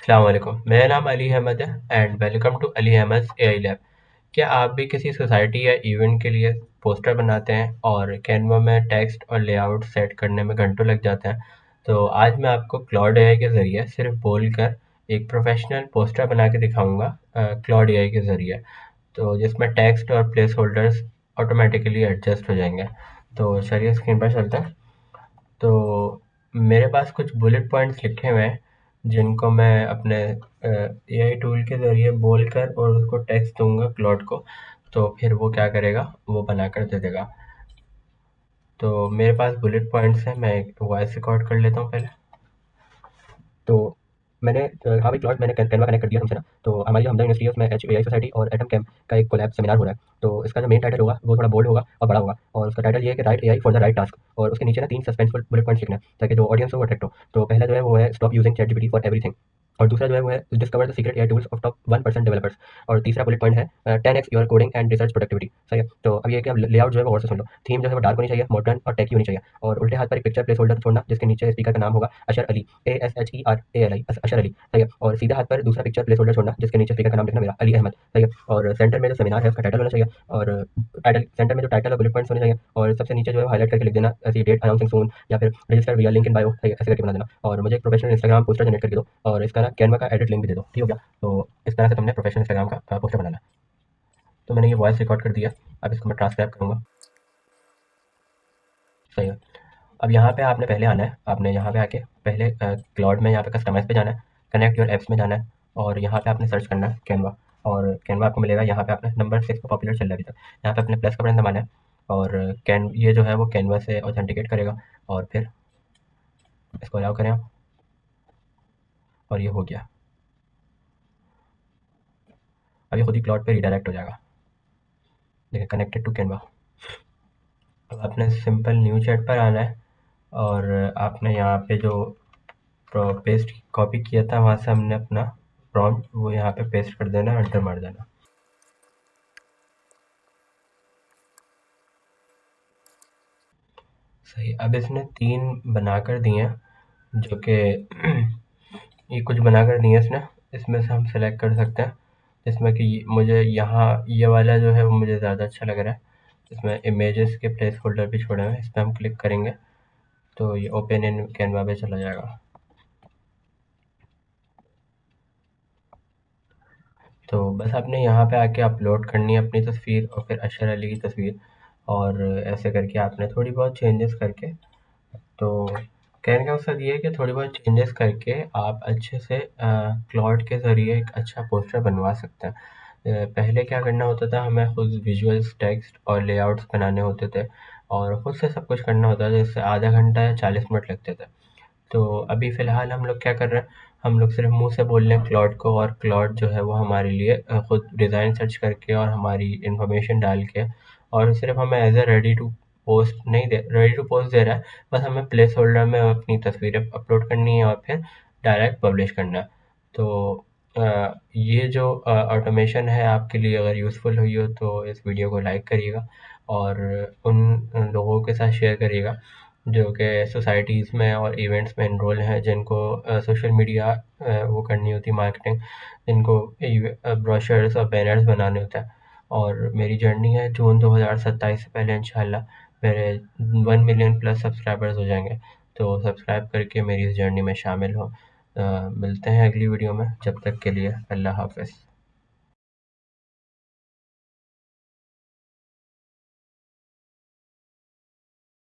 अस्सलाम वालेकुम। मेरा नाम अली अहमद है and welcome to Ali Ahmad AI lab. क्या आप भी किसी सोसाइटी या इवेंट के लिए पोस्टर बनाते हैं और कैनवा में टेक्स्ट और लेआउट सेट करने में घंटों लग जाते हैं? तो आज मैं आपको क्लाउड एआई के ज़रिए सिर्फ बोलकर एक प्रोफेशनल पोस्टर बना के दिखाऊंगा क्लाउड एआई के ज़रिए, तो जिसमें टेक्स्ट और प्लेस होल्डर्स ऑटोमेटिकली एडजस्ट हो जाएंगे। तो चलिए स्क्रीन पर चलते हैं। तो मेरे पास कुछ बुलेट पॉइंट्स लिखे हुए हैं जिनको मैं अपने एआई टूल के ज़रिए बोलकर और उसको टेक्स्ट दूंगा क्लॉड को, तो फिर वो क्या करेगा, वो बनाकर दे देगा। तो मेरे पास बुलेट पॉइंट्स हैं, मैं एक वॉइस रिकॉर्ड कर लेता हूँ पहले। तो मैंने हाँ भाई क्लॉड मैंने कैनवा कनेक्ट कर दिया हमसे ना। तो हमारी जो हमदर्द यूनिवर्सिटी है उसमें एच ए आई सोसाइटी और एटम कैम्प का एक कोलैब सेमिनार हो रहा है। तो इसका जो मेन टाइटल होगा वो थोड़ा बोल्ड होगा और बड़ा होगा, और उसका टाइटल ये है कि right AI for the right task. और उसके नीचे ना 3 सस्पेंसफुल बुलेट पॉइंट्स लिखना है ताकि जो ऑडियंस हो वो अट्रैक्ट हो। तो पहला जो है वो है stop using chat GPT for everything, और दूसरा जो है वो है discover the secret AI tools of top 1% developers, और तीसरा बुलेट पॉइंट है 10x your coding and research productivity. सही है। तो अब ये है कि अब लेआउट जो है वो और से सुन लो। थीम जो है वो डार्क होनी चाहिए, मॉडर्न और टेकी होनी चाहिए, और उल्टे हाथ पर एक पिक्चर प्लेस होल्डर छोड़ना जिसके नीचे स्पीकर का नाम होगा अशर अली, ASHERALI, अशर अली। सही है। और सीधा हाथ पर दूसरा पिक्चर प्लेस होल्डर छोड़ना जिसके नीचे स्पीकर का नाम लिखना मेरा अली अहमद। सही है। और सेंटर में जो सेमिनार है उसका टाइटल होना चाहिए, और टाइटल सेंटर में जो टाइटल और बुलेट पॉइंट्स होने चाहिए, और सबसे नीचे जो है हाईलाइट करके लिख देना ऐसी डेट अनाउंसिंग सून, या फिर रजिस्टर विया लिंक इन बायो, ऐसे करके बना देना। और मुझे एक प्रोफेशनल इंस्टाग्राम पोस्टर जनरेट करके दो, और इसका ना कैनवा का एडिट लिंक भी दे दो। ठीक हो गया। तो इस तरह से तुमने प्रोफेशनल इंस्टाग्राम का पोस्टर बनाना है। तो मैंने ये वॉइस रिकॉर्ड कर दिया, अब इसको मैं ट्रांसक्राइब करूँगा। सही है। अब यहाँ पे आपने पहले आना है, आपने यहाँ पे आके पहले क्लाउड में यहाँ पे कस्टमाइज पे जाना है, कनेक्ट योर एप्स में जाना है, और यहाँ पे आपने सर्च करना है कैनवा, और कैनवा आपको मिलेगा। यहाँ पे आपने नंबर 6 पर पॉपुलर चल रहा है अभी तक, यहाँ पे अपने प्लस का बटन दबाना है, और कैन ये जो है वो कैनवा से ऑथेंटिकेट करेगा, और फिर इसको अलाउ करें आप, और ये हो गया। अब ये खुद ही क्लाउड पे रिडायरेक्ट हो जाएगा। देखिए कनेक्टेड टू कैनवा। अब आपने सिंपल न्यू चैट पर आना है, और आपने यहाँ पे जो पेस्ट कॉपी किया था वहाँ से हमने अपना प्रॉम्प्ट वो यहाँ पे पेस्ट कर देना, एंटर मार देना। सही। अब इसने 3 बनाकर दिए हैं जो कि ये कुछ बनाकर दिए हैं इसने। इसमें से हम सेलेक्ट कर सकते हैं, जिसमें कि मुझे यहाँ ये वाला जो है वो मुझे ज़्यादा अच्छा लग रहा है। इसमें इमेजेस के प्लेस होल्डर भी छोड़े हुए हैं, इस पर हम क्लिक करेंगे तो ये ओपन इन कैनवा पे चला जाएगा। तो बस आपने यहाँ पे आके अपलोड करनी है अपनी तस्वीर, और फिर अशर अली की तस्वीर, और ऐसे करके आपने थोड़ी बहुत चेंजेस करके, तो कहने का मकसद ये है कि थोड़ी बहुत चेंजेस करके आप अच्छे से क्लाउड के ज़रिए एक अच्छा पोस्टर बनवा सकते हैं। पहले क्या करना होता था, हमें खुद विजुअल्स, टेक्स्ट और लेआउट्स बनाने होते थे, और खुद से सब कुछ करना होता था, जिससे आधा घंटा या 40 मिनट लगते थे। तो अभी फ़िलहाल हम लोग क्या कर रहे हैं, हम लोग सिर्फ मुंह से बोल रहे हैं क्लॉड को, और क्लॉड जो है वो हमारे लिए खुद डिज़ाइन सर्च करके और हमारी इन्फॉर्मेशन डाल के, और सिर्फ हमें as a ready to post दे रहा है। बस हमें प्लेस होल्डर में अपनी तस्वीरें अपलोड करनी है और फिर डायरेक्ट पब्लिश करना है। तो ये जो ऑटोमेशन है आपके लिए अगर यूज़फुल हुई हो तो इस वीडियो को लाइक करिएगा, और उन लोगों के साथ शेयर करिएगा जो कि सोसाइटीज़ में और इवेंट्स में एनरोल हैं, जिनको सोशल मीडिया वो करनी होती है मार्केटिंग, जिनको ब्रोशर्स और बैनर्स बनाने होते हैं। और मेरी जर्नी है जून 2027 से पहले इंशाल्लाह मेरे 1 मिलियन प्लस सब्सक्राइबर्स हो जाएंगे। तो सब्सक्राइब करके मेरी इस जर्नी में शामिल हो। मिलते हैं अगली वीडियो में, जब तक के लिए अल्लाह हाफ़िज़।